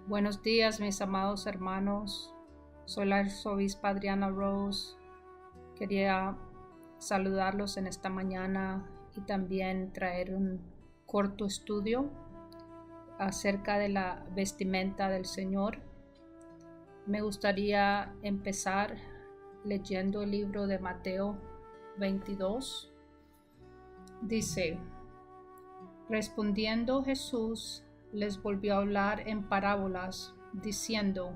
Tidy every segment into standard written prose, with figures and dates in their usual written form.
Buenos días, mis amados hermanos. Soy la arzobispa Adriana Rose. Quería saludarlos en esta mañana y también traer un corto estudio acerca de la vestimenta del Señor. Me gustaría empezar leyendo el libro de Mateo 22. Dice: respondiendo Jesús les volvió a hablar en parábolas, diciendo: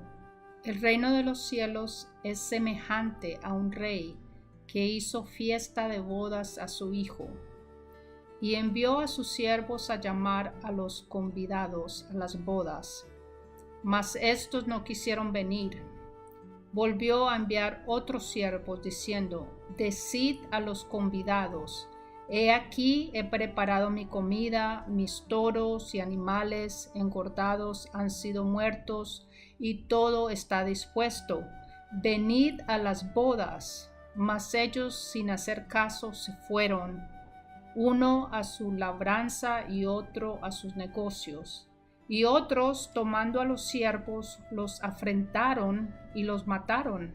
el reino de los cielos es semejante a un rey que hizo fiesta de bodas a su hijo, y envió a sus siervos a llamar a los convidados a las bodas, mas éstos no quisieron venir. Volvió a enviar otros siervos, diciendo: decid a los convidados: he aquí he preparado mi comida, mis toros y animales engordados han sido muertos, y todo está dispuesto. Venid a las bodas. Mas ellos, sin hacer caso, se fueron, uno a su labranza y otro a sus negocios. Y otros, tomando a los siervos, los afrentaron y los mataron.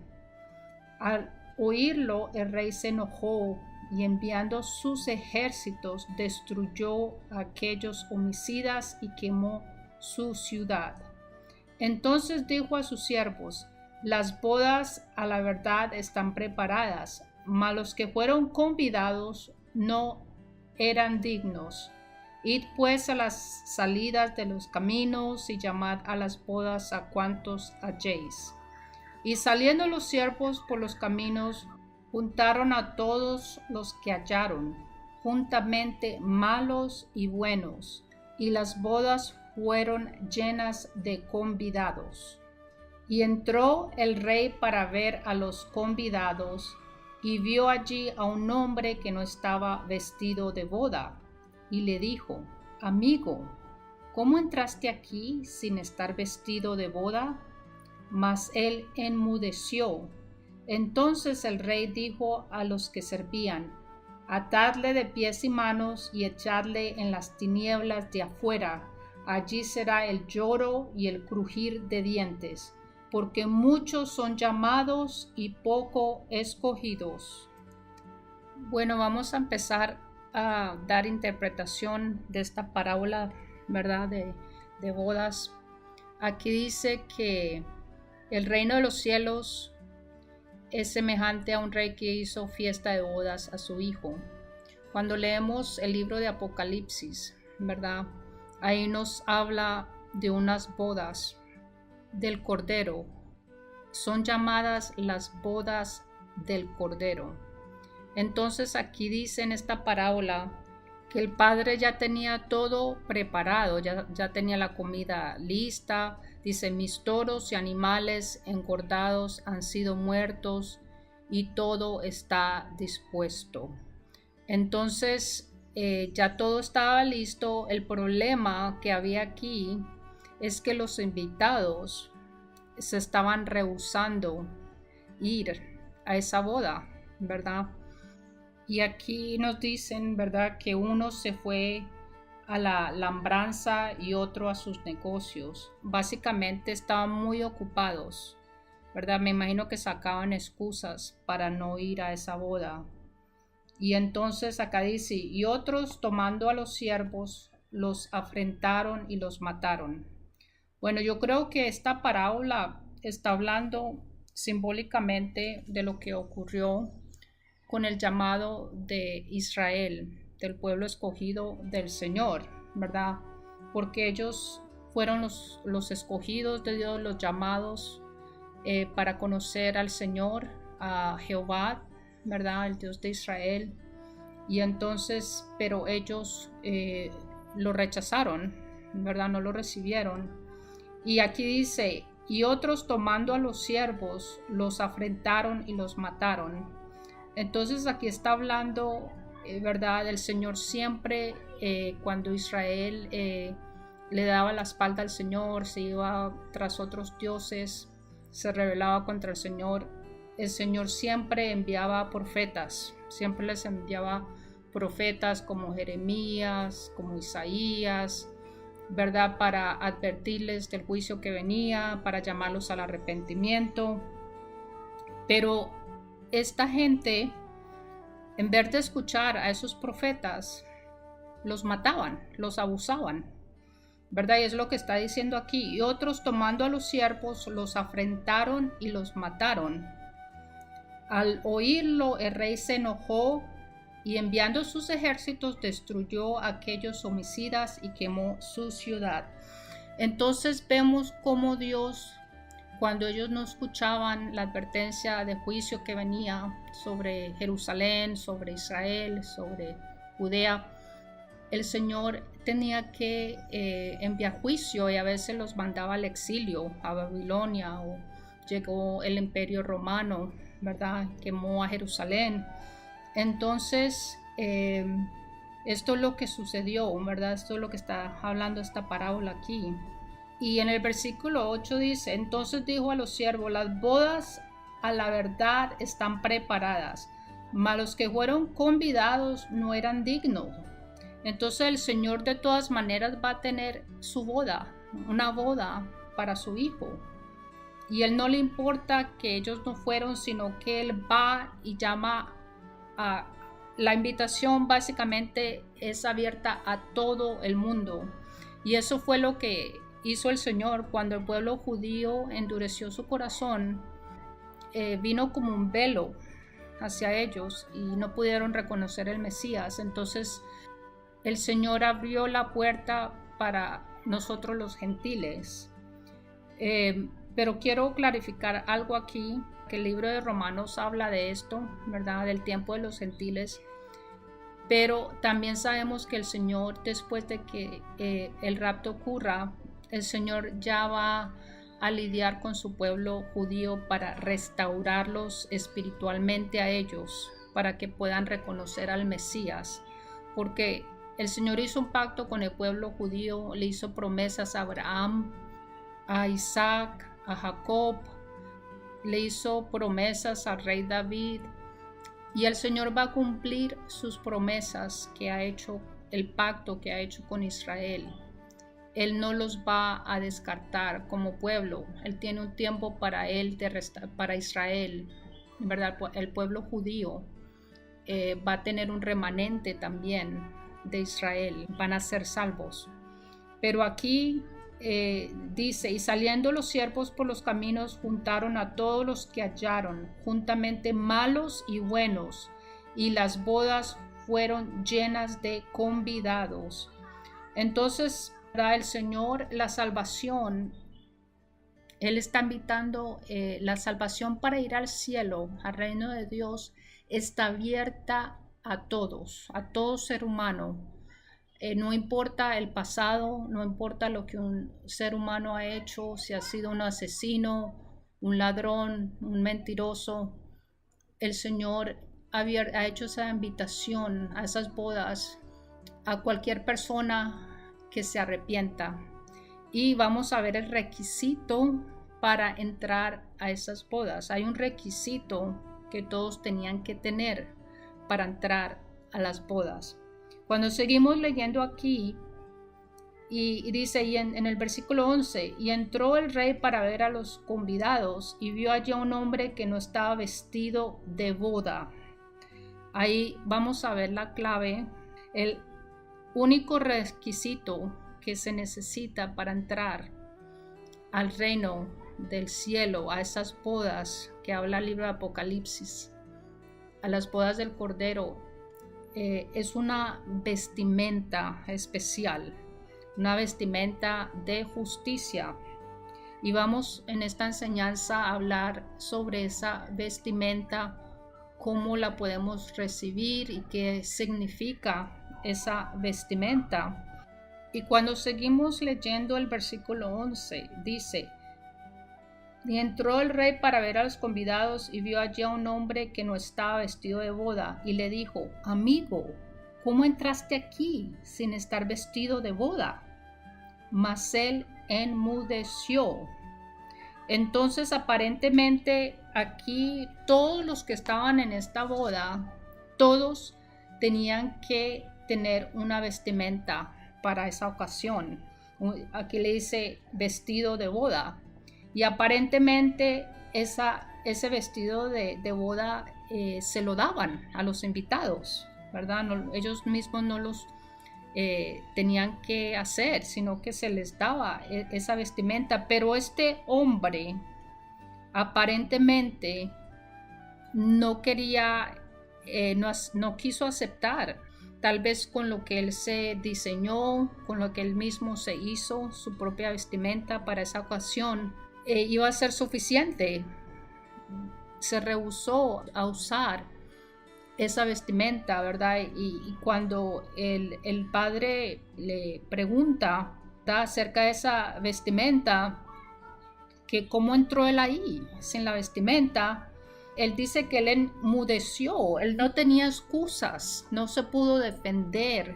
Al oírlo, el rey se enojó y, enviando sus ejércitos, destruyó a aquellos homicidas y quemó su ciudad. Entonces dijo a sus siervos: las bodas a la verdad están preparadas, mas los que fueron convidados no eran dignos. Id pues a las salidas de los caminos y llamad a las bodas a cuantos halléis. Y saliendo los siervos por los caminos, juntaron a todos los que hallaron, juntamente malos y buenos, y las bodas fueron llenas de convidados. Y entró el rey para ver a los convidados, y vio allí a un hombre que no estaba vestido de boda, y le dijo: amigo, ¿cómo entraste aquí sin estar vestido de boda? Mas él enmudeció. Entonces el rey dijo a los que servían: atadle de pies y manos y echadle en las tinieblas de afuera. Allí será el lloro y el crujir de dientes, porque muchos son llamados y poco escogidos. Bueno, vamos a empezar a dar interpretación de esta parábola, ¿verdad? De bodas. Aquí dice que el reino de los cielos es semejante a un rey que hizo fiesta de bodas a su hijo. Cuando leemos el libro de Apocalipsis, ¿verdad? Ahí nos habla de unas bodas del Cordero. Son llamadas las bodas del Cordero. Entonces aquí dice en esta parábola que el padre ya tenía todo preparado, ya tenía la comida lista. Dice: mis toros y animales engordados han sido muertos y todo está dispuesto. Entonces ya todo estaba listo. El problema que había aquí es que los invitados se estaban rehusando ir a esa boda, ¿verdad? Y aquí nos dicen, ¿verdad?, que uno se fue a la labranza y otro a sus negocios. Básicamente estaban muy ocupados, ¿verdad? Me imagino que sacaban excusas para no ir a esa boda. Y entonces acá dice: y otros, tomando a los siervos, los afrentaron y los mataron. Bueno, yo creo que esta parábola está hablando simbólicamente de lo que ocurrió con el llamado de Israel, del pueblo escogido del Señor, ¿verdad? Porque ellos fueron los escogidos de Dios, los llamados para conocer al Señor, a Jehová, ¿verdad? El Dios de Israel. Y entonces, pero ellos lo rechazaron, ¿verdad? No lo recibieron. Y aquí dice: y otros, tomando a los siervos, los afrentaron y los mataron. Entonces aquí está hablando, ¿verdad? El Señor siempre, cuando Israel le daba la espalda al Señor, se iba tras otros dioses, se rebelaba contra el Señor siempre enviaba profetas, siempre les enviaba profetas como Jeremías, como Isaías, ¿verdad? Para advertirles del juicio que venía, para llamarlos al arrepentimiento. Pero esta gente, en vez de escuchar a esos profetas, los mataban, los abusaban, ¿verdad? Y es lo que está diciendo aquí. Y otros, tomando a los siervos, los afrentaron y los mataron. Al oírlo, el rey se enojó y, enviando sus ejércitos, destruyó a aquellos homicidas y quemó su ciudad. Entonces vemos cómo Dios, cuando ellos no escuchaban la advertencia de juicio que venía sobre Jerusalén, sobre Israel, sobre Judea, el Señor tenía que enviar juicio, y a veces los mandaba al exilio, a Babilonia, o llegó el Imperio Romano, ¿verdad? Quemó a Jerusalén. Entonces, esto es lo que sucedió, ¿verdad? Esto es lo que está hablando esta parábola aquí. Y en el versículo 8 dice: entonces dijo a los siervos, las bodas a la verdad están preparadas, mas los que fueron convidados no eran dignos. Entonces el Señor de todas maneras va a tener su boda, una boda para su hijo. Y Él no le importa que ellos no fueron, sino que Él va y llama a... La invitación básicamente es abierta a todo el mundo. Y eso fue lo que hizo el Señor cuando el pueblo judío endureció su corazón. Vino como un velo hacia ellos y no pudieron reconocer el Mesías. Entonces el Señor abrió la puerta para nosotros los gentiles. Pero quiero clarificar algo aquí, que el libro de Romanos habla de esto, ¿verdad? Del tiempo de los gentiles. Pero también sabemos que el Señor, después de que el rapto ocurra, el Señor ya va a lidiar con su pueblo judío para restaurarlos espiritualmente a ellos, para que puedan reconocer al Mesías. Porque el Señor hizo un pacto con el pueblo judío, le hizo promesas a Abraham, a Isaac, a Jacob, le hizo promesas al rey David, y el Señor va a cumplir sus promesas que ha hecho, el pacto que ha hecho con Israel. Él no los va a descartar como pueblo. Él tiene un tiempo para él, para Israel, ¿verdad? El pueblo judío va a tener un remanente también de Israel, van a ser salvos. Pero aquí dice: y saliendo los siervos por los caminos, juntaron a todos los que hallaron, juntamente malos y buenos, y las bodas fueron llenas de convidados. Entonces, ¿verdad? El Señor, la salvación, Él está invitando, la salvación para ir al cielo, al reino de Dios, está abierta a todos, a todo ser humano. No importa el pasado, no importa lo que un ser humano ha hecho, si ha sido un asesino, un ladrón, un mentiroso. El Señor ha hecho esa invitación a esas bodas a cualquier persona que se arrepienta. Y vamos a ver el requisito para entrar a esas bodas. Hay un requisito que todos tenían que tener para entrar a las bodas. Cuando seguimos leyendo aquí, y dice y en el versículo 11: y entró el rey para ver a los convidados, y vio allí a un hombre que no estaba vestido de boda. Ahí vamos a ver la clave. El único requisito que se necesita para entrar al reino del cielo, a esas bodas que habla el libro de Apocalipsis, a las bodas del Cordero, es una vestimenta especial, una vestimenta de justicia. Y vamos en esta enseñanza a hablar sobre esa vestimenta, cómo la podemos recibir y qué significa esa vestimenta. Y cuando seguimos leyendo el versículo 11, dice: y entró el rey para ver a los convidados, y vio allí a un hombre que no estaba vestido de boda, y le dijo: amigo, ¿cómo entraste aquí sin estar vestido de boda? Mas él enmudeció. Entonces, aparentemente aquí todos los que estaban en esta boda, todos tenían que tener una vestimenta para esa ocasión. Aquí le dice vestido de boda. Y aparentemente ese vestido de boda se lo daban a los invitados, ¿verdad? No, ellos mismos no los tenían que hacer, sino que se les daba esa vestimenta. Pero este hombre aparentemente no quería, no quiso aceptar, tal vez con lo que él se diseñó, con lo que él mismo se hizo, su propia vestimenta para esa ocasión, iba a ser suficiente. Se rehusó a usar esa vestimenta, ¿verdad? Y cuando el padre le pregunta acerca de esa vestimenta, que cómo entró él ahí sin la vestimenta, él dice que él enmudeció, él no tenía excusas, no se pudo defender,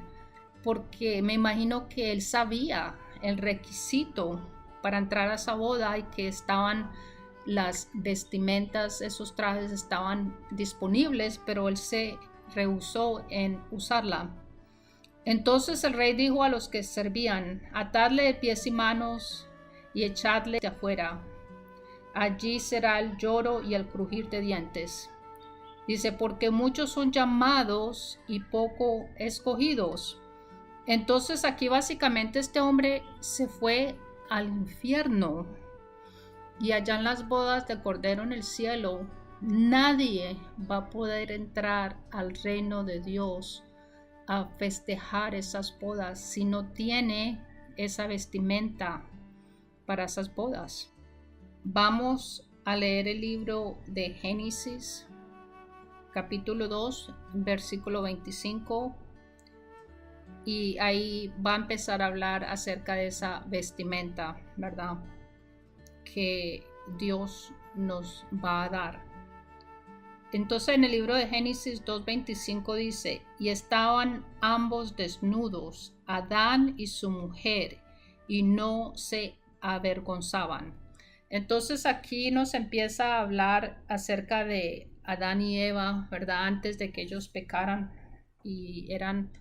porque me imagino que él sabía el requisito para entrar a esa boda y que estaban las vestimentas, esos trajes estaban disponibles, pero él se rehusó en usarla. Entonces el rey dijo a los que servían: atadle de pies y manos y echadle de afuera. Allí será el lloro y el crujir de dientes. Dice, porque muchos son llamados y poco escogidos. Entonces aquí básicamente este hombre se fue al infierno. Y allá en las bodas del Cordero en el cielo, nadie va a poder entrar al reino de Dios a festejar esas bodas si no tiene esa vestimenta para esas bodas. Vamos a leer el libro de Génesis, capítulo 2, versículo 25. Y ahí va a empezar a hablar acerca de esa vestimenta, ¿verdad?, que Dios nos va a dar. Entonces en el libro de Génesis 2:25 dice: y estaban ambos desnudos, Adán y su mujer, y no se avergonzaban. Entonces aquí nos empieza a hablar acerca de Adán y Eva, ¿verdad? Antes de que ellos pecaran y eran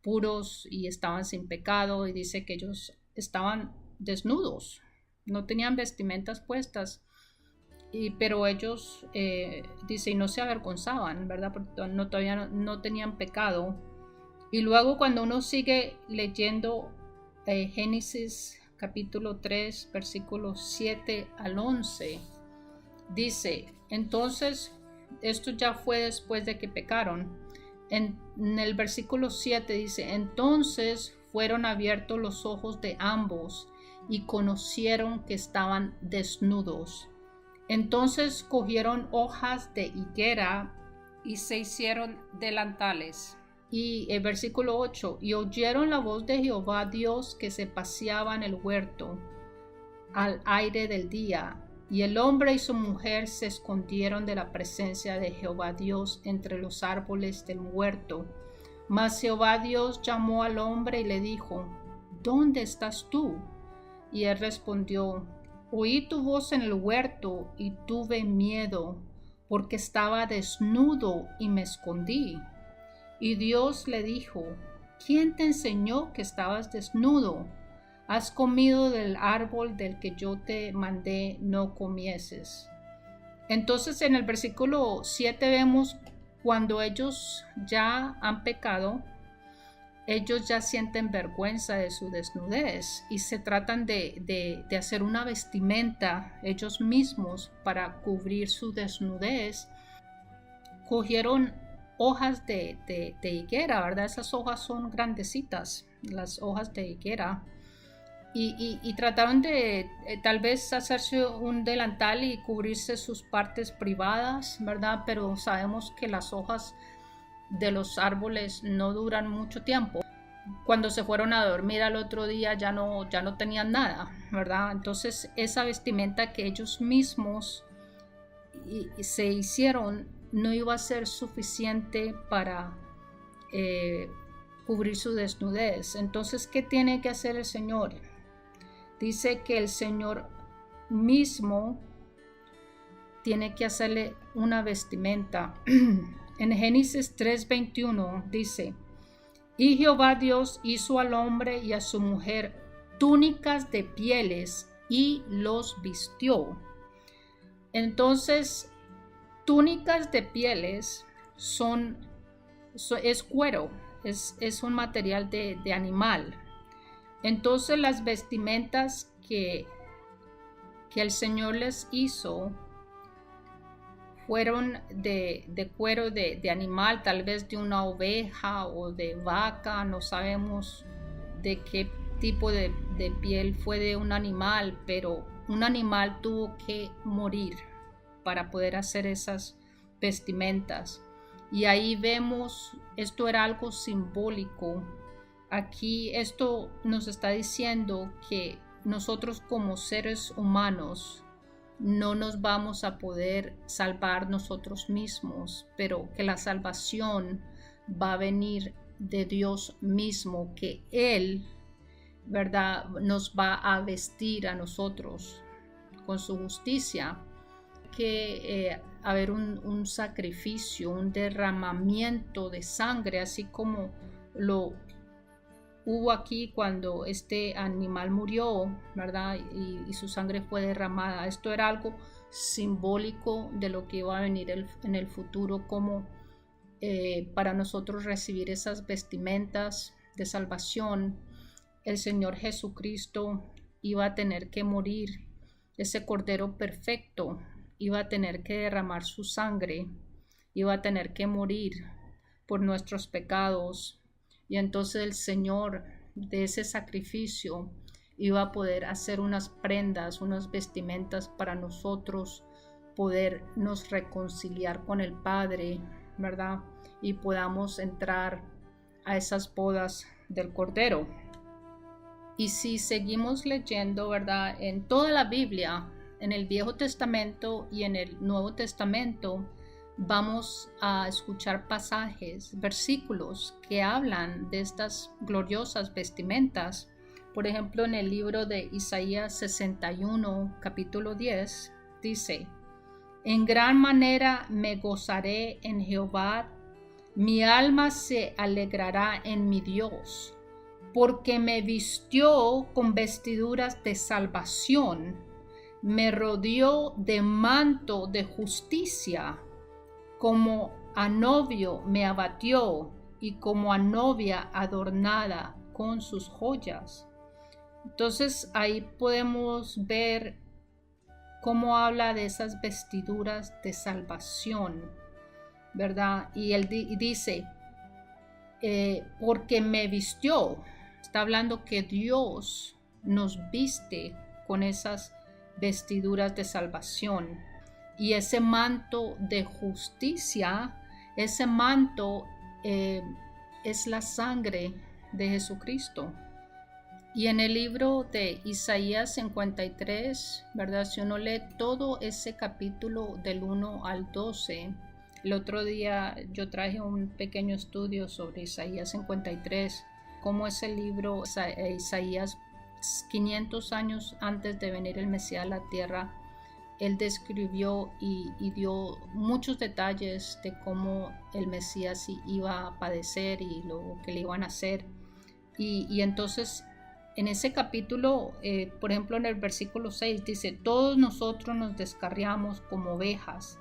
puros y estaban sin pecado, y dice que ellos estaban desnudos, no tenían vestimentas puestas, pero ellos, dice, y no se avergonzaban, ¿verdad? Porque todavía no tenían pecado. Y luego cuando uno sigue leyendo Génesis capítulo 3, versículos 7 al 11, dice, entonces, esto ya fue después de que pecaron. En el versículo 7 dice, entonces fueron abiertos los ojos de ambos y conocieron que estaban desnudos. Entonces cogieron hojas de higuera y se hicieron delantales. Y el versículo 8, y oyeron la voz de Jehová Dios que se paseaba en el huerto al aire del día. Y el hombre y su mujer se escondieron de la presencia de Jehová Dios entre los árboles del huerto. Mas Jehová Dios llamó al hombre y le dijo, ¿dónde estás tú? Y él respondió, oí tu voz en el huerto y tuve miedo, porque estaba desnudo y me escondí. Y Dios le dijo, ¿quién te enseñó que estabas desnudo? ¿Has comido del árbol del que yo te mandé no comieses? Entonces en el versículo 7 vemos cuando ellos ya han pecado, ellos ya sienten vergüenza de su desnudez y se tratan de hacer una vestimenta ellos mismos para cubrir su desnudez. Cogieron hojas de higuera, ¿verdad? Esas hojas son grandecitas, las hojas de higuera. Y trataron de tal vez hacerse un delantal y cubrirse sus partes privadas, ¿verdad? Pero sabemos que las hojas de los árboles no duran mucho tiempo. Cuando se fueron a dormir al otro día ya no tenían nada, ¿verdad? Entonces esa vestimenta que ellos mismos se hicieron no iba a ser suficiente para cubrir su desnudez. Entonces, ¿qué tiene que hacer el Señor? Dice que el Señor mismo tiene que hacerle una vestimenta. En Génesis 3:21 dice, y Jehová Dios hizo al hombre y a su mujer túnicas de pieles y los vistió. Entonces, túnicas de pieles es cuero, es un material de animal. Entonces las vestimentas que el Señor les hizo fueron de cuero de animal, tal vez de una oveja o de vaca, no sabemos de qué tipo de piel fue de un animal, pero un animal tuvo que morir para poder hacer esas vestimentas. Y ahí vemos, esto era algo simbólico. Aquí esto nos está diciendo que nosotros como seres humanos no nos vamos a poder salvar nosotros mismos, pero que la salvación va a venir de Dios mismo, que Él, ¿verdad?, nos va a vestir a nosotros con su justicia. Que haber un sacrificio, un derramamiento de sangre, así como lo hubo aquí cuando este animal murió, ¿verdad? Y su sangre fue derramada. Esto era algo simbólico de lo que iba a venir en el futuro, como para nosotros recibir esas vestimentas de salvación. El Señor Jesucristo iba a tener que morir, ese Cordero perfecto iba a tener que derramar su sangre, iba a tener que morir por nuestros pecados. Y entonces el Señor de ese sacrificio iba a poder hacer unas prendas, unas vestimentas para nosotros podernos reconciliar con el Padre, ¿verdad? Y podamos entrar a esas bodas del Cordero. Y si seguimos leyendo, ¿verdad?, en toda la Biblia, en el Viejo Testamento y en el Nuevo Testamento, vamos a escuchar pasajes, versículos que hablan de estas gloriosas vestimentas. Por ejemplo, en el libro de Isaías 61, capítulo 10, dice: En gran manera me gozaré en Jehová, mi alma se alegrará en mi Dios, porque me vistió con vestiduras de salvación, me rodeó de manto de justicia, como a novio me abatió y como a novia adornada con sus joyas. Entonces ahí podemos ver cómo habla de esas vestiduras de salvación, ¿verdad? Y él dice, porque me vistió. Está hablando que Dios nos viste con esas vestiduras de salvación. Y ese manto de justicia, ese manto es la sangre de Jesucristo. Y en el libro de Isaías 53, ¿verdad?, si uno lee todo ese capítulo del 1 al 12, el otro día yo traje un pequeño estudio sobre Isaías 53, cómo ese libro, Isaías, 500 años antes de venir el Mesías a la tierra, él describió y dio muchos detalles de cómo el Mesías iba a padecer y lo que le iban a hacer. Y entonces en ese capítulo, por ejemplo en el versículo 6 dice: todos nosotros nos descarriamos como ovejas,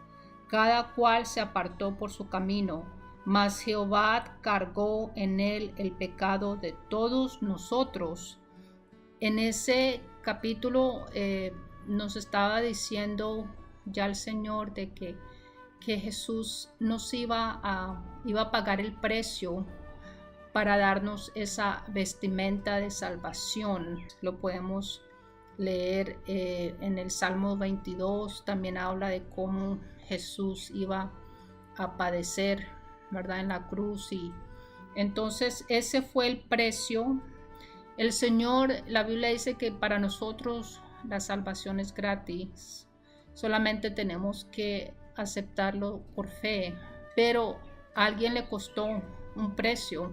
cada cual se apartó por su camino, mas Jehová cargó en él el pecado de todos nosotros. En ese capítulo nos estaba diciendo ya el Señor de que Jesús nos iba a pagar el precio para darnos esa vestimenta de salvación. Lo podemos leer en el Salmo 22, también habla de cómo Jesús iba a padecer, ¿verdad?, en la cruz. Y entonces ese fue el precio. El Señor, la Biblia dice que para nosotros la salvación es gratis, solamente tenemos que aceptarlo por fe, pero a alguien le costó un precio,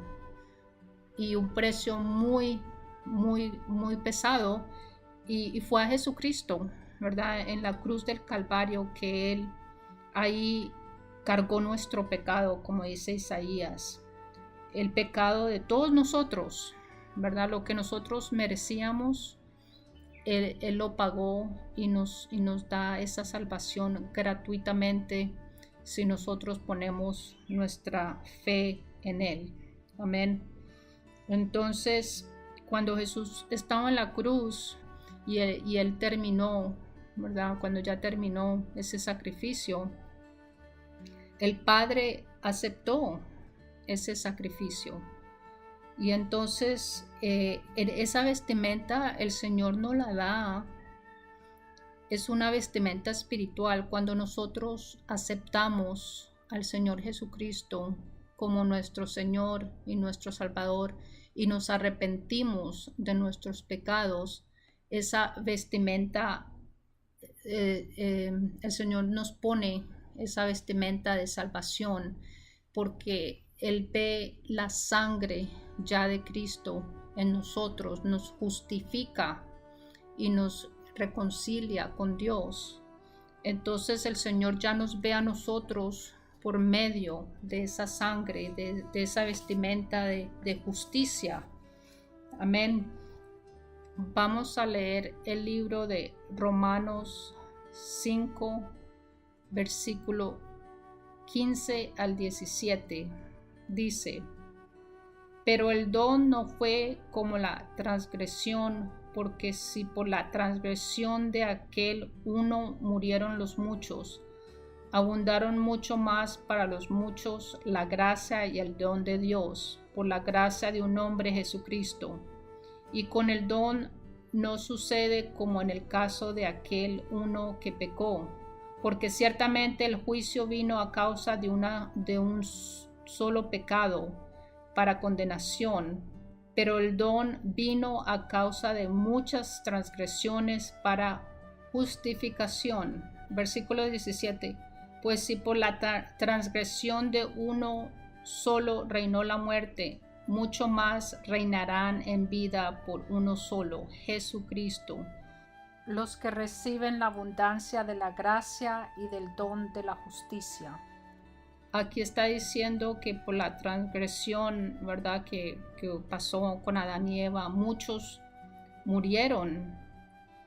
y un precio muy, muy, muy pesado, y fue a Jesucristo, ¿verdad?, en la cruz del Calvario, que Él ahí cargó nuestro pecado, como dice Isaías, el pecado de todos nosotros, ¿verdad? Lo que nosotros merecíamos, Él lo pagó y nos da esa salvación gratuitamente si nosotros ponemos nuestra fe en Él. Amén. Entonces, cuando Jesús estaba en la cruz y él terminó, ¿verdad? Cuando ya terminó ese sacrificio, el Padre aceptó ese sacrificio. Y entonces esa vestimenta el Señor nos la da. Es una vestimenta espiritual cuando nosotros aceptamos al Señor Jesucristo como nuestro Señor y nuestro Salvador y nos arrepentimos de nuestros pecados. Esa vestimenta, el Señor nos pone esa vestimenta de salvación porque Él ve la sangre ya de Cristo en nosotros, nos justifica y nos reconcilia con Dios. Entonces el Señor ya nos ve a nosotros por medio de esa sangre, de esa vestimenta de justicia. Amén. Vamos a leer el libro de Romanos 5, versículo 15 al 17. Dice: pero el don no fue como la transgresión, porque si por la transgresión de aquel uno murieron los muchos, abundaron mucho más para los muchos la gracia y el don de Dios, por la gracia de un hombre Jesucristo. Y con el don no sucede como en el caso de aquel uno que pecó, porque ciertamente el juicio vino a causa de un solo pecado, para condenación, pero el don vino a causa de muchas transgresiones para justificación. Versículo 17. Pues si por la transgresión de uno solo reinó la muerte, mucho más reinarán en vida por uno solo, Jesucristo, los que reciben la abundancia de la gracia y del don de la justicia. Aquí está diciendo que por la transgresión, ¿verdad?, que pasó con Adán y Eva, muchos murieron,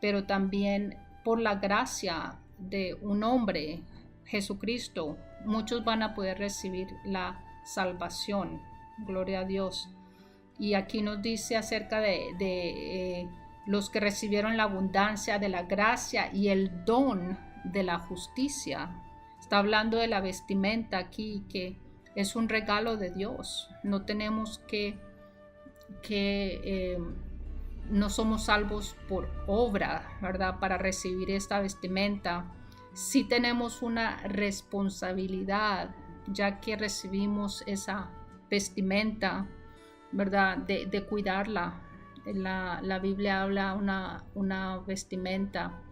pero también por la gracia de un hombre, Jesucristo, muchos van a poder recibir la salvación. Gloria a Dios. Y aquí nos dice acerca de los que recibieron la abundancia de la gracia y el don de la justicia. Está hablando de la vestimenta aquí, que es un regalo de Dios. No tenemos no somos salvos por obra, ¿verdad?, para recibir esta vestimenta. Sí tenemos una responsabilidad, ya que recibimos esa vestimenta, ¿verdad?, de cuidarla. La Biblia habla una vestimenta,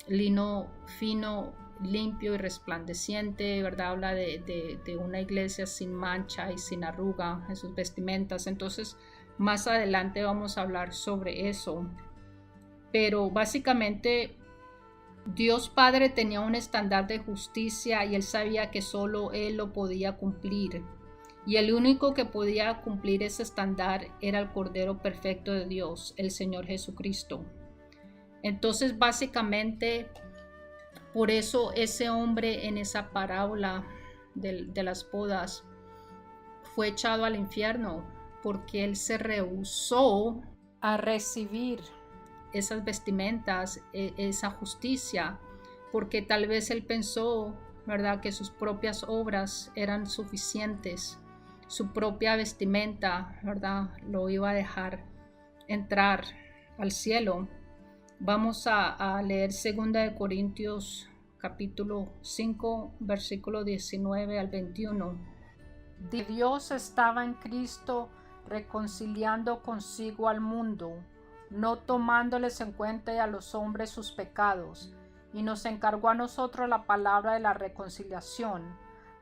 lino fino, limpio y resplandeciente, ¿verdad? Habla de una iglesia sin mancha y sin arruga en sus vestimentas. Entonces, más adelante vamos a hablar sobre eso. Pero básicamente, Dios Padre tenía un estándar de justicia y Él sabía que solo Él lo podía cumplir. Y el único que podía cumplir ese estándar era el Cordero Perfecto de Dios, el Señor Jesucristo. Entonces, básicamente, por eso ese hombre en esa parábola de las bodas fue echado al infierno, porque él se rehusó a recibir esas vestimentas, esa justicia, porque tal vez él pensó, ¿verdad?, que sus propias obras eran suficientes, su propia vestimenta, ¿verdad?, lo iba a dejar entrar al cielo. Vamos a leer 2 Corintios capítulo 5, versículo 19 al 21. Dios estaba en Cristo reconciliando consigo al mundo, no tomándoles en cuenta a los hombres sus pecados, y nos encargó a nosotros la palabra de la reconciliación.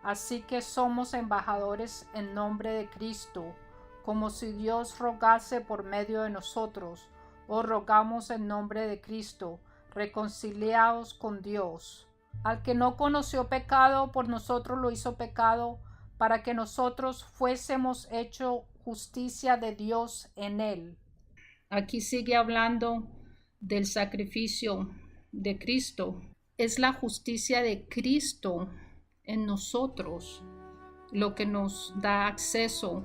Así que somos embajadores en nombre de Cristo, como si Dios rogase por medio de nosotros. Os rogamos en nombre de Cristo, reconciliaos con Dios. Al que no conoció pecado, por nosotros lo hizo pecado, para que nosotros fuésemos hechos justicia de Dios en él. Aquí sigue hablando del sacrificio de Cristo. Es la justicia de Cristo en nosotros lo que nos da acceso,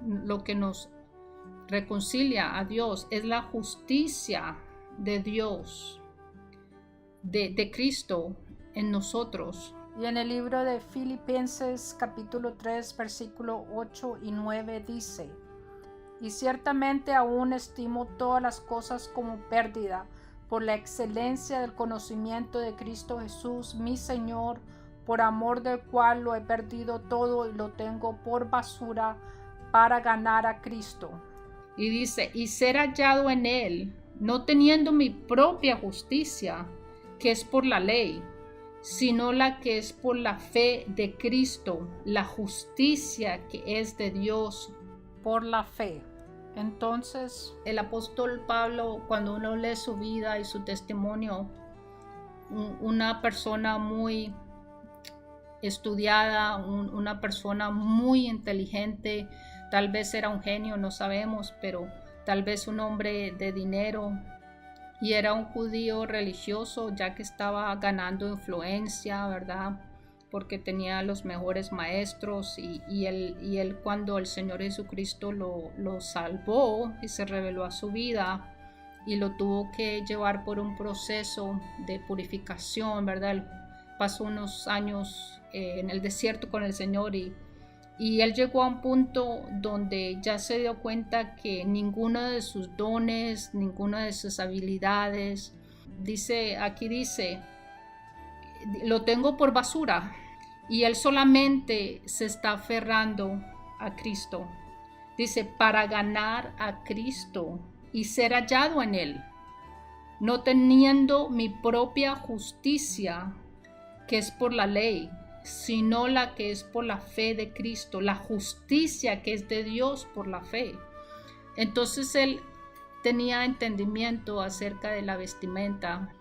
lo que nos reconcilia a Dios. Es la justicia de Dios, de Cristo en nosotros. Y en el libro de Filipenses capítulo 3 versículo 8 y 9 dice: y ciertamente aún estimo todas las cosas como pérdida por la excelencia del conocimiento de Cristo Jesús, mi Señor, por amor del cual lo he perdido todo y lo tengo por basura para ganar a Cristo. Y dice, y ser hallado en él, no teniendo mi propia justicia, que es por la ley, sino la que es por la fe de Cristo, la justicia que es de Dios por la fe. Entonces, el apóstol Pablo, cuando uno lee su vida y su testimonio, una persona muy estudiada, una persona muy inteligente, tal vez era un genio, no sabemos, pero tal vez un hombre de dinero, y era un judío religioso, ya que estaba ganando influencia, ¿verdad? Porque tenía los mejores maestros y él cuando el Señor Jesucristo lo salvó y se reveló a su vida y lo tuvo que llevar por un proceso de purificación, ¿verdad? Él pasó unos años en el desierto con el Señor y él llegó a un punto donde ya se dio cuenta que ninguno de sus dones, ninguna de sus habilidades, aquí dice, lo tengo por basura, y él solamente se está aferrando a Cristo. Dice, para ganar a Cristo y ser hallado en él, no teniendo mi propia justicia, que es por la ley, sino la que es por la fe de Cristo, la justicia que es de Dios por la fe. Entonces él tenía entendimiento acerca de la vestimenta,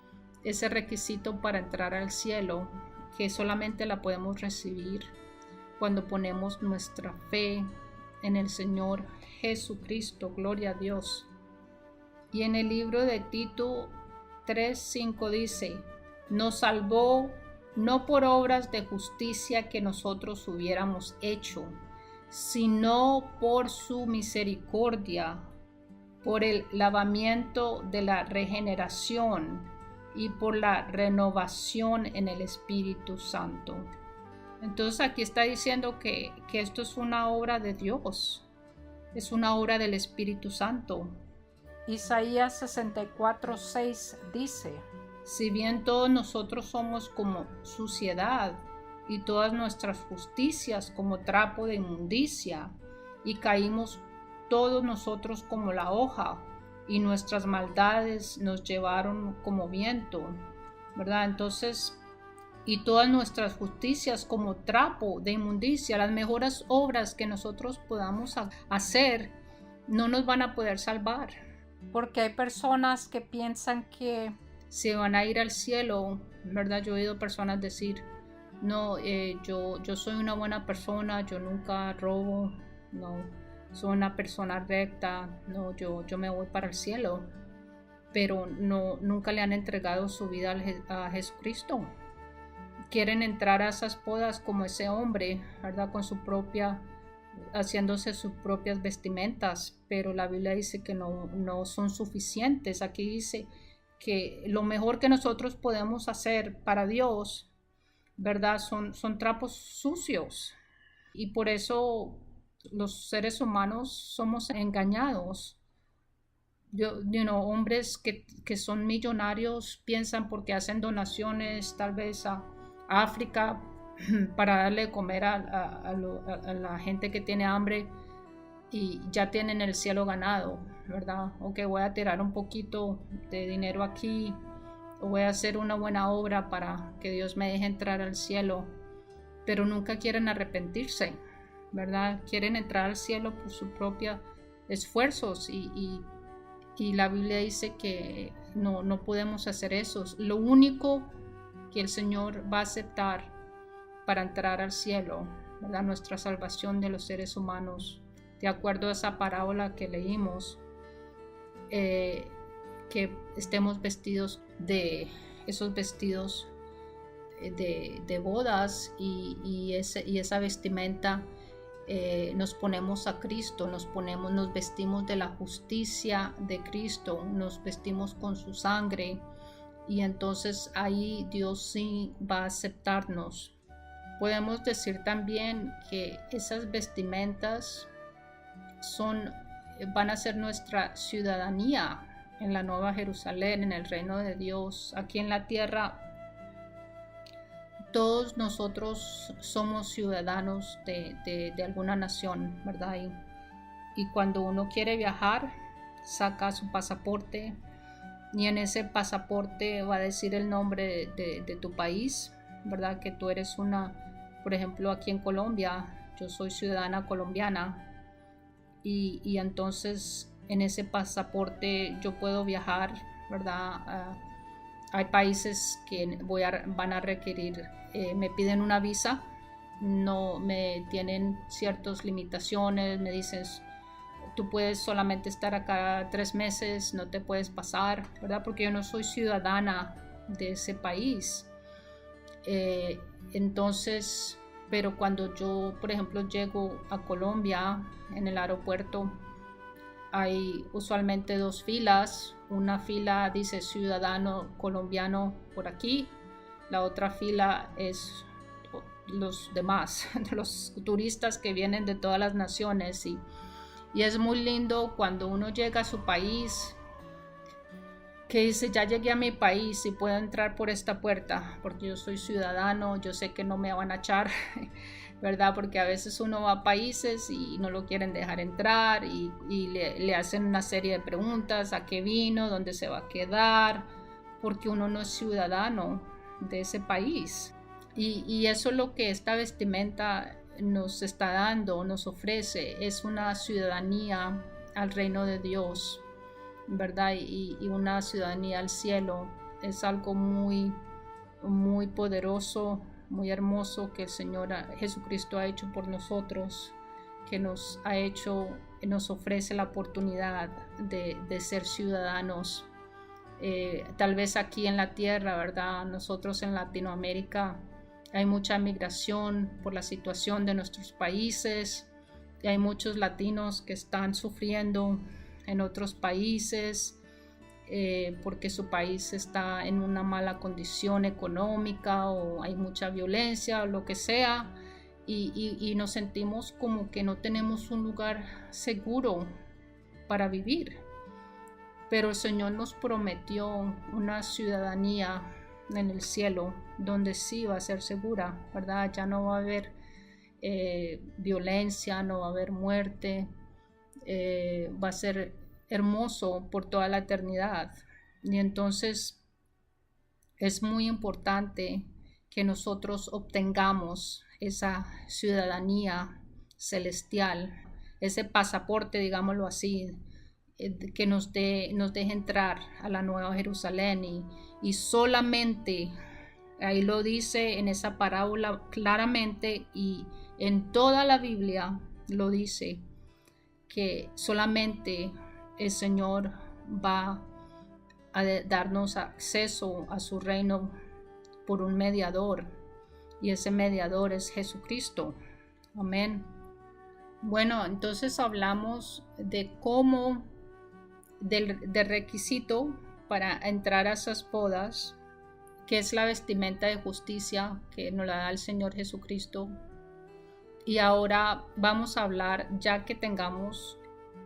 ese requisito para entrar al cielo, que solamente la podemos recibir cuando ponemos nuestra fe en el Señor Jesucristo, gloria a Dios. Y en el libro de Tito 3:5 dice, nos salvó no por obras de justicia que nosotros hubiéramos hecho, sino por su misericordia, por el lavamiento de la regeneración y por la renovación en el Espíritu Santo. Entonces aquí está diciendo que esto es una obra de Dios, es una obra del Espíritu Santo. Isaías 64:6 dice, si bien todos nosotros somos como suciedad y todas nuestras justicias como trapo de inmundicia, y caímos todos nosotros como la hoja, y nuestras maldades nos llevaron como viento, ¿verdad? Entonces, y todas nuestras justicias como trapo de inmundicia, las mejores obras que nosotros podamos hacer no nos van a poder salvar. Porque hay personas que piensan que se van a ir al cielo, ¿verdad? Yo he oído personas decir, no, yo soy una buena persona, yo nunca robo, no, soy una persona recta, no, yo me voy para el cielo, pero nunca le han entregado su vida a Jesucristo. Quieren entrar a esas bodas como ese hombre, ¿verdad? Haciéndose sus propias vestimentas, pero la Biblia dice que no son suficientes. Aquí dice que lo mejor que nosotros podemos hacer para Dios, ¿verdad? Son trapos sucios, y por eso los seres humanos somos engañados. Hombres que son millonarios piensan porque hacen donaciones tal vez a África para darle de comer a la gente que tiene hambre, y ya tienen el cielo ganado, ¿verdad? Ok, voy a tirar un poquito de dinero aquí, o voy a hacer una buena obra para que Dios me deje entrar al cielo, pero nunca quieren arrepentirse, ¿verdad? Quieren entrar al cielo por sus propios esfuerzos, y la Biblia dice que no podemos hacer eso. Lo único que el Señor va a aceptar para entrar al cielo, ¿verdad? Nuestra salvación de los seres humanos, de acuerdo a esa parábola que leímos, que estemos vestidos de esos vestidos de bodas y esa vestimenta. Nos ponemos a Cristo, nos vestimos de la justicia de Cristo, nos vestimos con su sangre, y entonces ahí Dios sí va a aceptarnos. Podemos decir también que esas vestimentas van a ser nuestra ciudadanía en la Nueva Jerusalén, en el reino de Dios. Aquí en la tierra todos nosotros somos ciudadanos de alguna nación, ¿verdad? Y cuando uno quiere viajar, saca su pasaporte, y en ese pasaporte va a decir el nombre de tu país, ¿verdad? Que tú eres por ejemplo, aquí en Colombia, yo soy ciudadana colombiana, y entonces en ese pasaporte yo puedo viajar, ¿verdad? Hay países que van a requerir, me piden una visa, no me tienen ciertas limitaciones, me dicen, tú puedes solamente estar acá 3 meses, no te puedes pasar, ¿verdad? Porque yo no soy ciudadana de ese país. Entonces, pero cuando yo, por ejemplo, llego a Colombia, en el aeropuerto, hay usualmente 2 filas. Una fila dice ciudadano colombiano por aquí, la otra fila es los demás, los turistas que vienen de todas las naciones, y es muy lindo cuando uno llega a su país, que dice, ya llegué a mi país y puedo entrar por esta puerta porque yo soy ciudadano, yo sé que no me van a echar, ¿verdad? Porque a veces uno va a países y no lo quieren dejar entrar, y le hacen una serie de preguntas: ¿a qué vino? ¿Dónde se va a quedar? Porque uno no es ciudadano de ese país. Y eso es lo que esta vestimenta nos está dando, nos ofrece, es una ciudadanía al reino de Dios, ¿verdad? Y una ciudadanía al cielo. Es algo muy, muy poderoso, muy hermoso que el Señor Jesucristo ha hecho por nosotros, que nos ofrece la oportunidad de ser ciudadanos. Tal vez aquí en la tierra, ¿verdad? Nosotros en Latinoamérica hay mucha migración por la situación de nuestros países, y hay muchos latinos que están sufriendo en otros países porque su país está en una mala condición económica, o hay mucha violencia o lo que sea, y nos sentimos como que no tenemos un lugar seguro para vivir. Pero el Señor nos prometió una ciudadanía en el cielo donde sí va a ser segura, ¿verdad? Ya no va a haber violencia, no va a haber muerte, va a ser hermoso por toda la eternidad. Y entonces es muy importante que nosotros obtengamos esa ciudadanía celestial, ese pasaporte, digámoslo así, que nos deje entrar a la Nueva Jerusalén, y solamente, ahí lo dice en esa parábola claramente, y en toda la Biblia lo dice, que solamente el Señor va a darnos acceso a su reino por un mediador, y ese mediador es Jesucristo. Amén. Bueno, entonces hablamos de cómo, del requisito para entrar a esas bodas, que es la vestimenta de justicia que nos la da el Señor Jesucristo. Y ahora vamos a hablar, ya que tengamos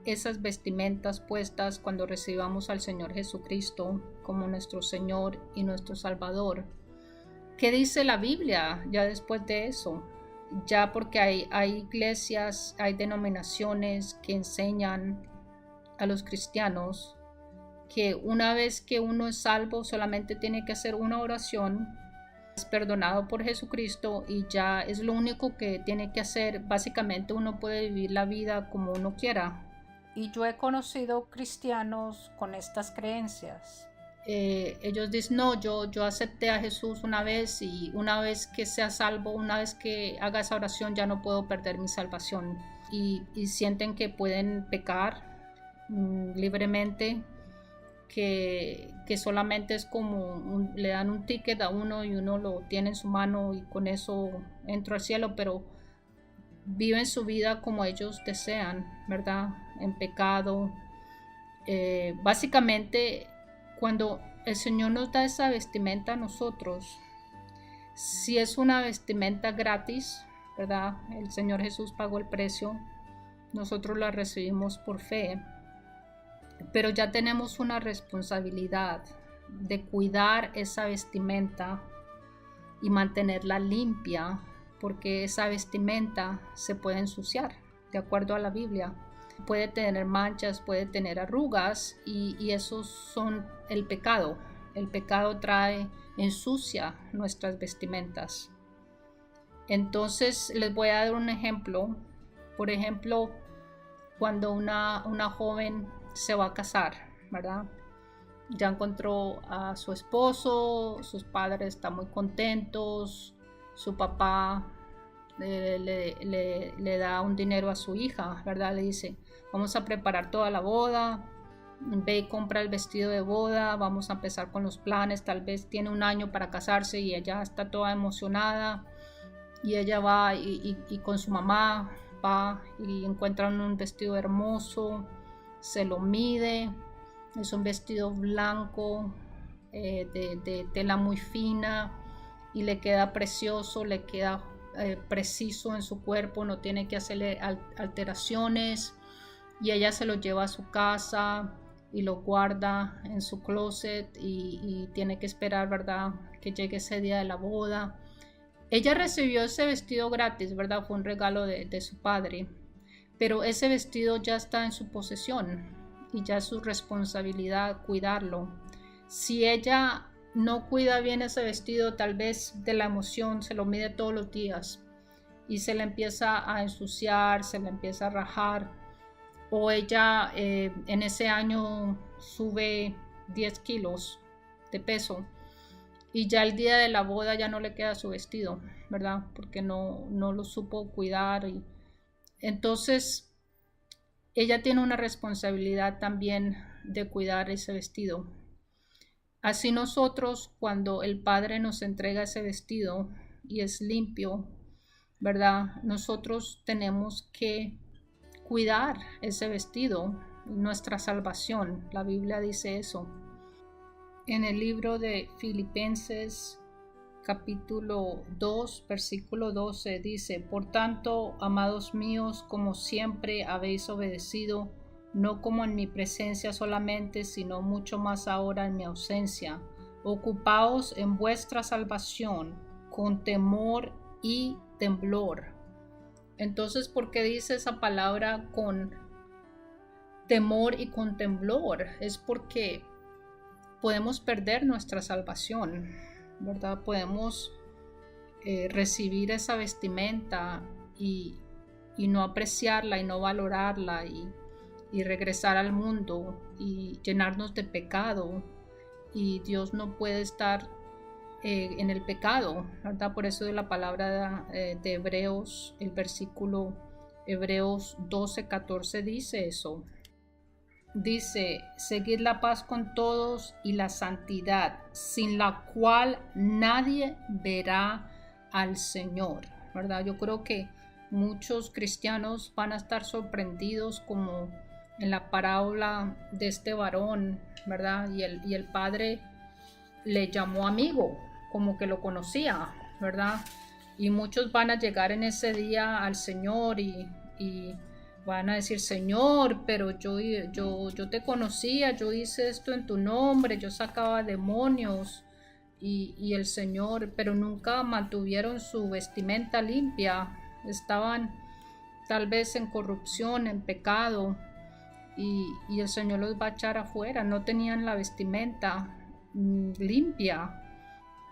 esas vestimentas puestas cuando recibamos al Señor Jesucristo como nuestro Señor y nuestro Salvador. ¿Qué dice la Biblia ya después de eso? Ya, porque hay iglesias, hay denominaciones que enseñan a los cristianos que una vez que uno es salvo solamente tiene que hacer una oración, es perdonado por Jesucristo, y ya es lo único que tiene que hacer. Básicamente uno puede vivir la vida como uno quiera. Y yo he conocido cristianos con estas creencias. ellos dicen, no, yo acepté a Jesús una vez y una vez que sea salvo, una vez que haga esa oración ya no puedo perder mi salvación. Y sienten que pueden pecar libremente, que solamente es como le dan un ticket a uno y uno lo tiene en su mano y con eso entro al cielo, pero viven su vida como ellos desean, ¿verdad? En pecado. Básicamente, cuando el Señor nos da esa vestimenta a nosotros, si es una vestimenta gratis, ¿verdad? El Señor Jesús pagó el precio, nosotros la recibimos por fe, pero ya tenemos una responsabilidad de cuidar esa vestimenta y mantenerla limpia, porque esa vestimenta se puede ensuciar, de acuerdo a la Biblia. Puede tener manchas, puede tener arrugas y esos son el pecado. El pecado ensucia nuestras vestimentas. Entonces les voy a dar un ejemplo. Por ejemplo, cuando una joven se va a casar, ¿verdad? Ya encontró a su esposo, sus padres están muy contentos, su papá le da un dinero a su hija, ¿verdad? Le dice, vamos a preparar toda la boda, ve y compra el vestido de boda, vamos a empezar con los planes, tal vez tiene un año para casarse y ella está toda emocionada y ella va y con su mamá va y encuentran un vestido hermoso, se lo mide, es un vestido blanco de tela muy fina y le queda precioso, le queda preciso en su cuerpo, no tiene que hacerle alteraciones y ella se lo lleva a su casa y lo guarda en su closet y tiene que esperar, ¿verdad?, que llegue ese día de la boda. Ella recibió ese vestido gratis, ¿verdad? Fue un regalo de su padre, pero ese vestido ya está en su posesión y ya es su responsabilidad cuidarlo. Si ella no cuida bien ese vestido, tal vez de la emoción se lo mide todos los días y se le empieza a ensuciar, se le empieza a rajar, o ella en ese año sube 10 kilos de peso y ya el día de la boda ya no le queda su vestido, ¿verdad? Porque no lo supo cuidar. Entonces ella tiene una responsabilidad también de cuidar ese vestido. Así nosotros, cuando el Padre nos entrega ese vestido y es limpio, ¿verdad? Nosotros tenemos que cuidar ese vestido, nuestra salvación. La Biblia dice eso. En el libro de Filipenses capítulo 2, versículo 12 dice, por tanto, amados míos, como siempre habéis obedecido, no como en mi presencia solamente, sino mucho más ahora en mi ausencia, ocupaos en vuestra salvación con temor y temblor. Entonces, ¿por qué dice esa palabra con temor y con temblor? Es porque podemos perder nuestra salvación, ¿verdad? Podemos recibir esa vestimenta y no apreciarla y no valorarla y regresar al mundo y llenarnos de pecado, y Dios no puede estar en el pecado, ¿verdad? Por eso de la palabra de Hebreos, el versículo Hebreos 12:14 dice eso. Dice, seguid la paz con todos y la santidad, sin la cual nadie verá al Señor, ¿verdad? Yo creo que muchos cristianos van a estar sorprendidos, como en la parábola de este varón, ¿verdad? Y el padre le llamó amigo, como que lo conocía, ¿verdad? Y muchos van a llegar en ese día al Señor y van a decir, Señor, pero yo te conocía, yo hice esto en tu nombre, yo sacaba demonios, y el Señor, pero nunca mantuvieron su vestimenta limpia, estaban tal vez en corrupción, en pecado, y el Señor los va a echar afuera, no tenían la vestimenta limpia.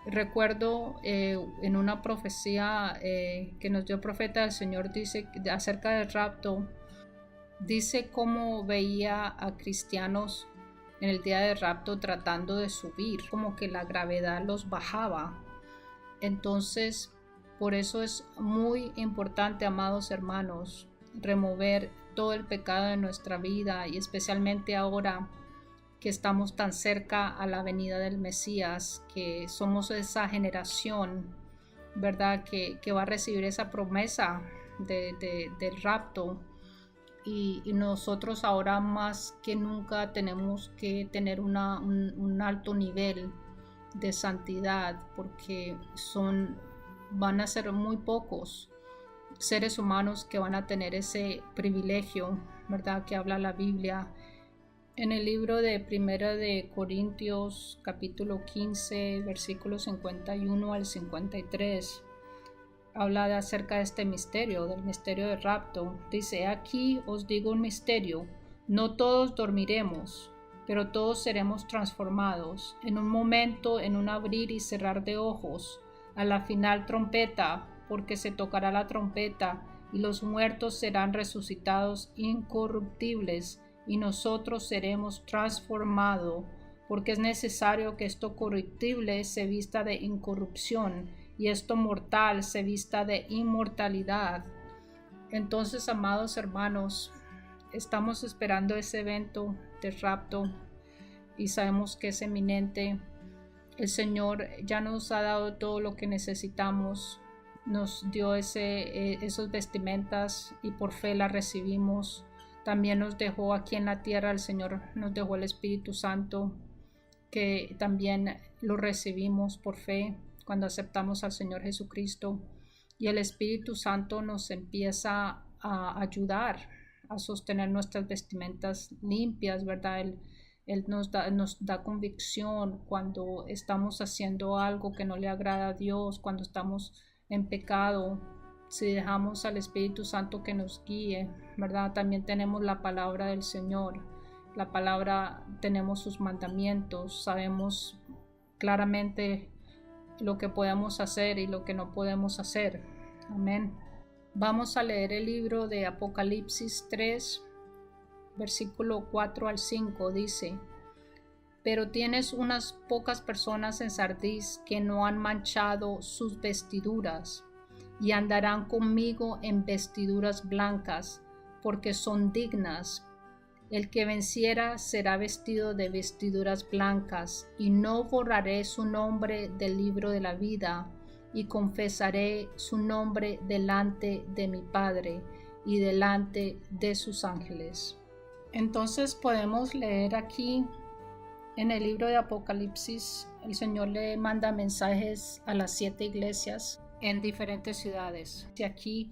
Recuerdo en una profecía que nos dio el profeta del Señor, dice acerca del rapto, dice cómo veía a cristianos en el día del rapto tratando de subir, como que la gravedad los bajaba. Entonces, por eso es muy importante, amados hermanos, remover todo el pecado de nuestra vida, y especialmente ahora que estamos tan cerca a la venida del Mesías, que somos esa generación, ¿verdad?, que va a recibir esa promesa del rapto. Y nosotros ahora más que nunca tenemos que tener un alto nivel de santidad, porque van a ser muy pocos seres humanos que van a tener ese privilegio, ¿verdad?, que habla la Biblia. En el libro de Primera de Corintios, capítulo 15, versículos 51 al 53, habla acerca de este misterio, del misterio del rapto. Dice: aquí os digo un misterio, no todos dormiremos, pero todos seremos transformados, en un momento, en un abrir y cerrar de ojos, a la final trompeta, porque se tocará la trompeta, y los muertos serán resucitados incorruptibles, y nosotros seremos transformados, porque es necesario que esto corruptible se vista de incorrupción, y esto mortal se vista de inmortalidad. Entonces, amados hermanos, estamos esperando ese evento de rapto y sabemos que es eminente. El Señor ya nos ha dado todo lo que necesitamos, nos dio esos vestimentas y por fe las recibimos. También nos dejó aquí en la tierra, el Señor nos dejó el Espíritu Santo, que también lo recibimos por fe cuando aceptamos al Señor Jesucristo. Y el Espíritu Santo nos empieza a ayudar a sostener nuestras vestimentas limpias, ¿verdad? Él nos da convicción cuando estamos haciendo algo que no le agrada a Dios, cuando estamos en pecado. Si dejamos al Espíritu Santo que nos guíe, ¿verdad? También tenemos la palabra del Señor. La palabra, tenemos sus mandamientos, sabemos claramente lo que podemos hacer y lo que no podemos hacer. Amén. Vamos a leer el libro de Apocalipsis 3, versículo 4 al 5. Dice: pero tienes unas pocas personas en Sardis que no han manchado sus vestiduras, y andarán conmigo en vestiduras blancas, porque son dignas. El que venciera será vestido de vestiduras blancas, y no borraré su nombre del libro de la vida, y confesaré su nombre delante de mi Padre y delante de sus ángeles. Entonces podemos leer aquí en el libro de Apocalipsis, el Señor le manda mensajes a las 7 iglesias en diferentes ciudades. Y aquí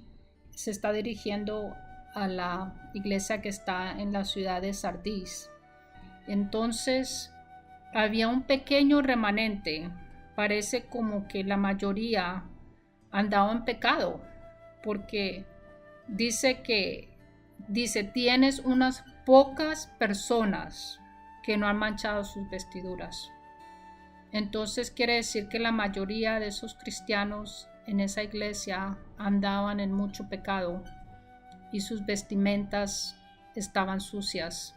se está dirigiendo a la iglesia que está en la ciudad de Sardis. Entonces había un pequeño remanente. Parece como que la mayoría andaba en pecado, porque dice tienes unas pocas personas que no han manchado sus vestiduras. Entonces quiere decir que la mayoría de esos cristianos en esa iglesia andaban en mucho pecado y sus vestimentas estaban sucias,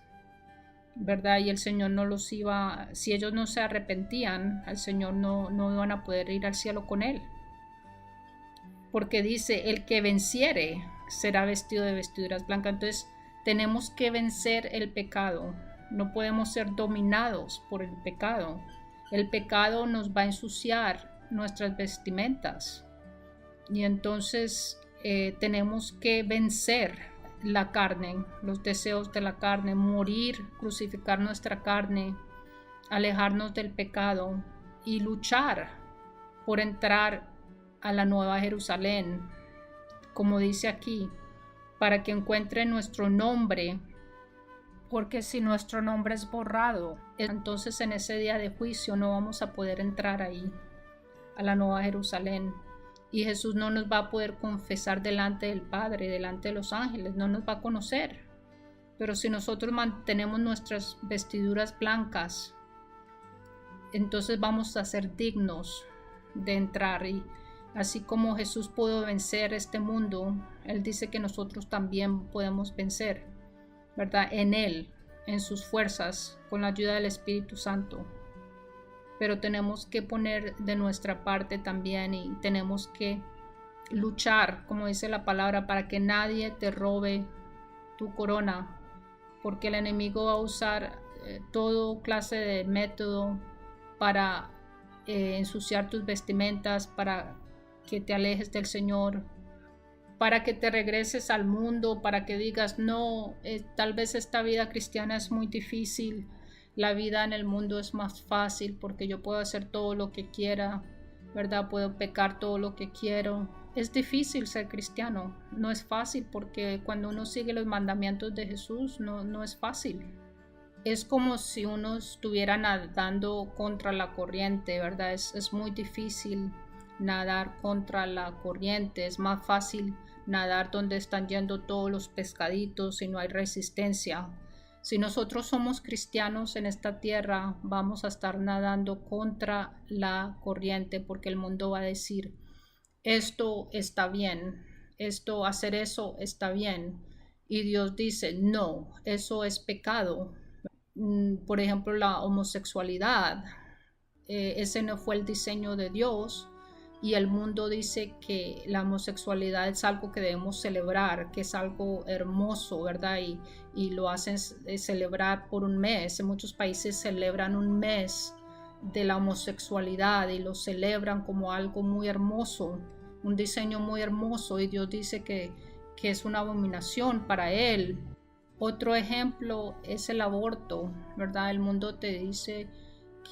¿verdad? Y el Señor no los iba, si ellos no se arrepentían, al Señor no iban a poder ir al cielo con él. Porque dice: el que venciere será vestido de vestiduras blancas. Entonces tenemos que vencer el pecado. No podemos ser dominados por el pecado. El pecado nos va a ensuciar nuestras vestimentas. Y entonces tenemos que vencer la carne, los deseos de la carne, morir, crucificar nuestra carne, alejarnos del pecado y luchar por entrar a la Nueva Jerusalén, como dice aquí, para que encuentre nuestro nombre. Porque si nuestro nombre es borrado, entonces en ese día de juicio no vamos a poder entrar ahí, a la Nueva Jerusalén. Y Jesús no nos va a poder confesar delante del Padre, delante de los ángeles, no nos va a conocer. Pero si nosotros mantenemos nuestras vestiduras blancas, entonces vamos a ser dignos de entrar. Y así como Jesús pudo vencer este mundo, Él dice que nosotros también podemos vencer, ¿verdad? En Él, en sus fuerzas con la ayuda del Espíritu Santo. Pero tenemos que poner de nuestra parte también y tenemos que luchar, como dice la palabra, para que nadie te robe tu corona, porque el enemigo va a usar todo clase de método para ensuciar tus vestimentas, para que te alejes del Señor, para que te regreses al mundo, para que digas, no, tal vez esta vida cristiana es muy difícil, la vida en el mundo es más fácil porque yo puedo hacer todo lo que quiera, ¿verdad? Puedo pecar todo lo que quiero. Es difícil ser cristiano, no es fácil porque cuando uno sigue los mandamientos de Jesús no es fácil. Es como si uno estuviera nadando contra la corriente, ¿verdad? Es muy difícil nadar contra la corriente, es más fácil nadar donde están yendo todos los pescaditos y no hay resistencia. Si nosotros somos cristianos en esta tierra, vamos a estar nadando contra la corriente porque el mundo va a decir, esto está bien, hacer eso está bien. Y Dios dice, no, eso es pecado. Por ejemplo, la homosexualidad, ese no fue el diseño de Dios. Y el mundo dice que la homosexualidad es algo que debemos celebrar, que es algo hermoso, ¿verdad? Y lo hacen celebrar por un mes. En muchos países celebran un mes de la homosexualidad y lo celebran como algo muy hermoso, un diseño muy hermoso. Y Dios dice que es una abominación para Él. Otro ejemplo es el aborto, ¿verdad? El mundo te dice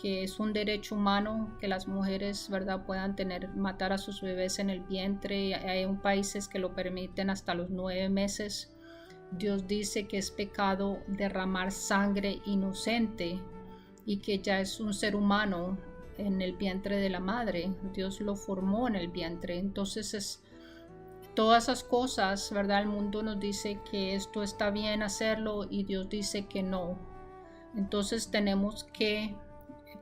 que es un derecho humano que las mujeres, ¿verdad?, puedan matar a sus bebés en el vientre. Hay países que lo permiten hasta los 9 meses. Dios dice que es pecado derramar sangre inocente y que ya es un ser humano en el vientre de la madre. Dios lo formó en el vientre. Entonces todas esas cosas, ¿verdad? El mundo nos dice que esto está bien hacerlo y Dios dice que no. Entonces tenemos que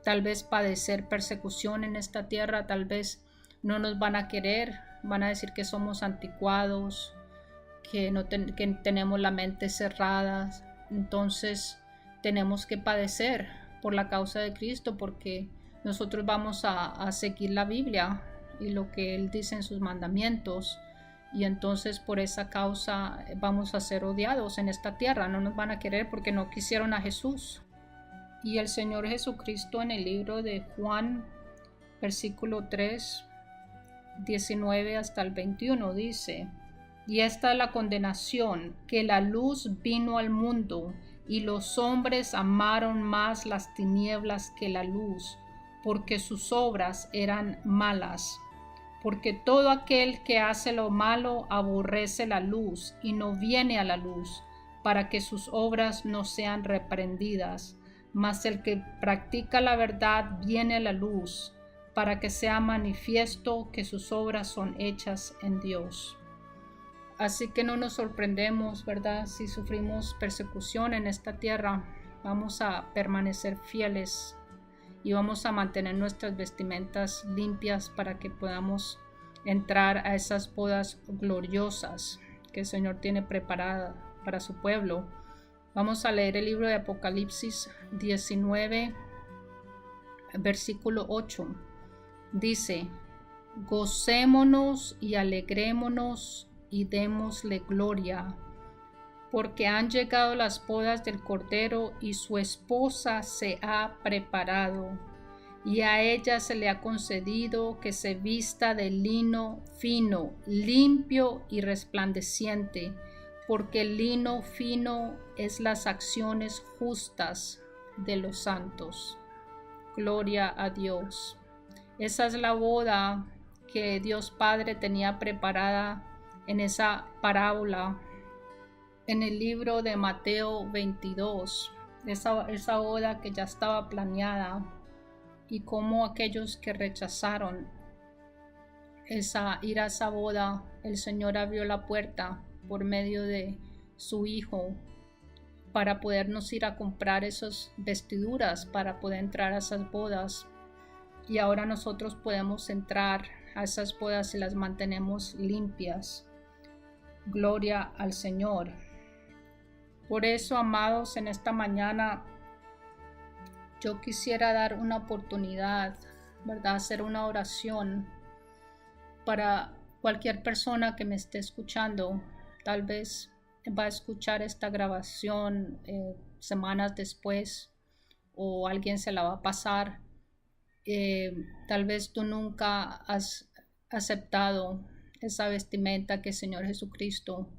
tal vez padecer persecución en esta tierra, tal vez no nos van a querer, van a decir que somos anticuados, que tenemos la mente cerrada. Entonces tenemos que padecer por la causa de Cristo porque nosotros vamos a seguir la Biblia y lo que Él dice en sus mandamientos. Y entonces por esa causa vamos a ser odiados en esta tierra, no nos van a querer porque no quisieron a Jesús. Y el Señor Jesucristo en el libro de Juan, versículo 3, 19 hasta el 21 dice, y esta es la condenación, que la luz vino al mundo, y los hombres amaron más las tinieblas que la luz, porque sus obras eran malas. Porque todo aquel que hace lo malo aborrece la luz, y no viene a la luz, para que sus obras no sean reprendidas. Mas el que practica la verdad viene a la luz, para que sea manifiesto que sus obras son hechas en Dios. Así que no nos sorprendemos, ¿verdad? Si sufrimos persecución en esta tierra, vamos a permanecer fieles y vamos a mantener nuestras vestimentas limpias para que podamos entrar a esas bodas gloriosas que el Señor tiene preparadas para su pueblo. Vamos a leer el libro de Apocalipsis 19, versículo 8. Dice, gocémonos y alegrémonos y démosle gloria, porque han llegado las bodas del Cordero y su esposa se ha preparado, y a ella se le ha concedido que se vista de lino fino, limpio y resplandeciente, porque el lino fino es las acciones justas de los santos. Gloria a Dios. Esa es la boda que Dios Padre tenía preparada en esa parábola en el libro de Mateo 22. Esa boda que ya estaba planeada y cómo aquellos que rechazaron ir a esa boda, el Señor abrió la puerta por medio de su Hijo para podernos ir a comprar esas vestiduras para poder entrar a esas bodas. Y ahora nosotros podemos entrar a esas bodas y las mantenemos limpias. Gloria al Señor. Por eso, amados, en esta mañana yo quisiera dar una oportunidad, ¿verdad? Hacer una oración para cualquier persona que me esté escuchando. Tal vez va a escuchar esta grabación semanas después, o alguien se la va a pasar. Tal vez tú nunca has aceptado esa vestimenta que el Señor Jesucristo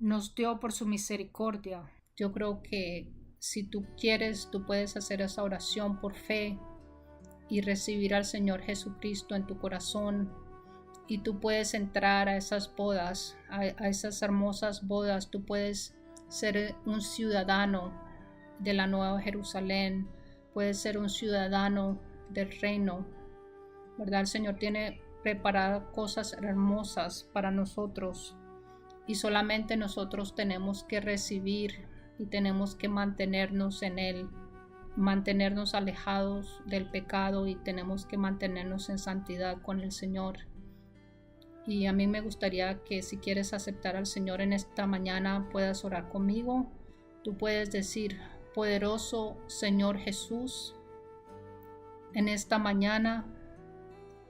nos dio por su misericordia. Yo creo que si tú quieres, tú puedes hacer esa oración por fe y recibir al Señor Jesucristo en tu corazón, y tú puedes entrar a esas bodas, a esas hermosas bodas. Tú puedes ser un ciudadano de la Nueva Jerusalén, puedes ser un ciudadano del reino, ¿verdad? El Señor tiene preparadas cosas hermosas para nosotros, y solamente nosotros tenemos que recibir y tenemos que mantenernos en Él, mantenernos alejados del pecado, y tenemos que mantenernos en santidad con el Señor. Y a mí me gustaría que, si quieres aceptar al Señor en esta mañana, puedas orar conmigo. Tú puedes decir: poderoso Señor Jesús, en esta mañana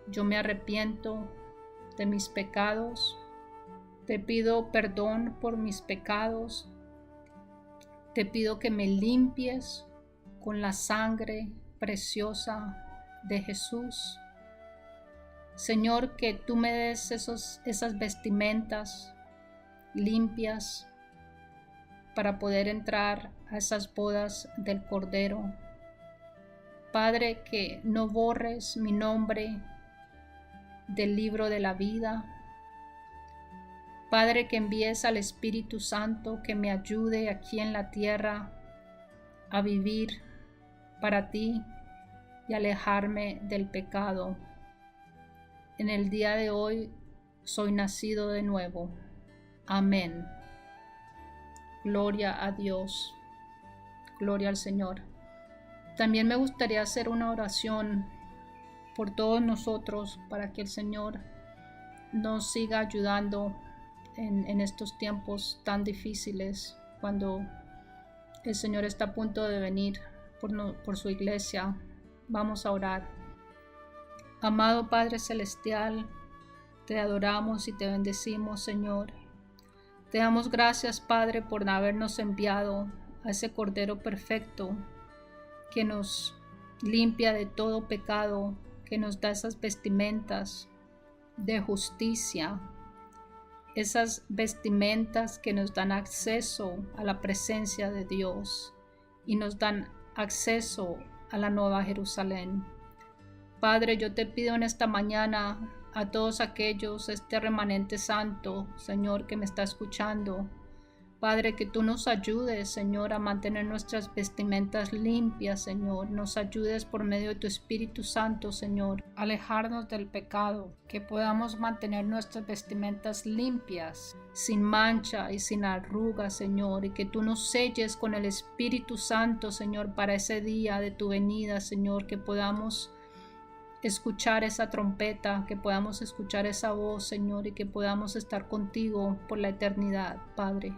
yo me arrepiento de mis pecados. Te pido perdón por mis pecados. Te pido que me limpies con la sangre preciosa de Jesús. Señor, que tú me des esas vestimentas limpias para poder entrar a esas bodas del Cordero. Padre, que no borres mi nombre del libro de la vida. Padre, que envíes al Espíritu Santo que me ayude aquí en la tierra a vivir para ti y alejarme del pecado. En el día de hoy soy nacido de nuevo. Amén. Gloria a Dios. Gloria al Señor. También me gustaría hacer una oración por todos nosotros, para que el Señor nos siga ayudando en estos tiempos tan difíciles, cuando el Señor está a punto de venir por su iglesia. Vamos a orar. Amado Padre Celestial, te adoramos y te bendecimos, Señor. Te damos gracias, Padre, por habernos enviado a ese Cordero perfecto que nos limpia de todo pecado, que nos da esas vestimentas de justicia, esas vestimentas que nos dan acceso a la presencia de Dios y nos dan acceso a la Nueva Jerusalén. Padre, yo te pido en esta mañana a todos aquellos, este remanente santo, Señor, que me está escuchando, Padre, que tú nos ayudes, Señor, a mantener nuestras vestimentas limpias, Señor. Nos ayudes por medio de tu Espíritu Santo, Señor, a alejarnos del pecado, que podamos mantener nuestras vestimentas limpias, sin mancha y sin arrugas, Señor, y que tú nos selles con el Espíritu Santo, Señor, para ese día de tu venida, Señor, que podamos escuchar esa trompeta, que podamos escuchar esa voz, Señor, y que podamos estar contigo por la eternidad, Padre.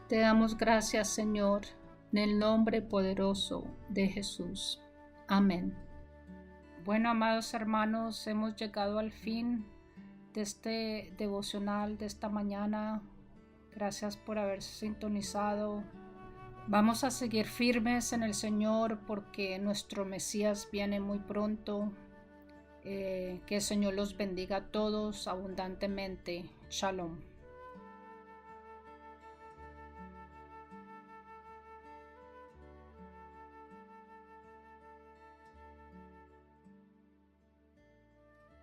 Te damos gracias, Señor, en el nombre poderoso de Jesús. Amén. Bueno, amados hermanos, hemos llegado al fin de este devocional de esta mañana. Gracias por haber sintonizado. Vamos a seguir firmes en el Señor, porque nuestro Mesías viene muy pronto. Que el Señor los bendiga a todos abundantemente. Shalom.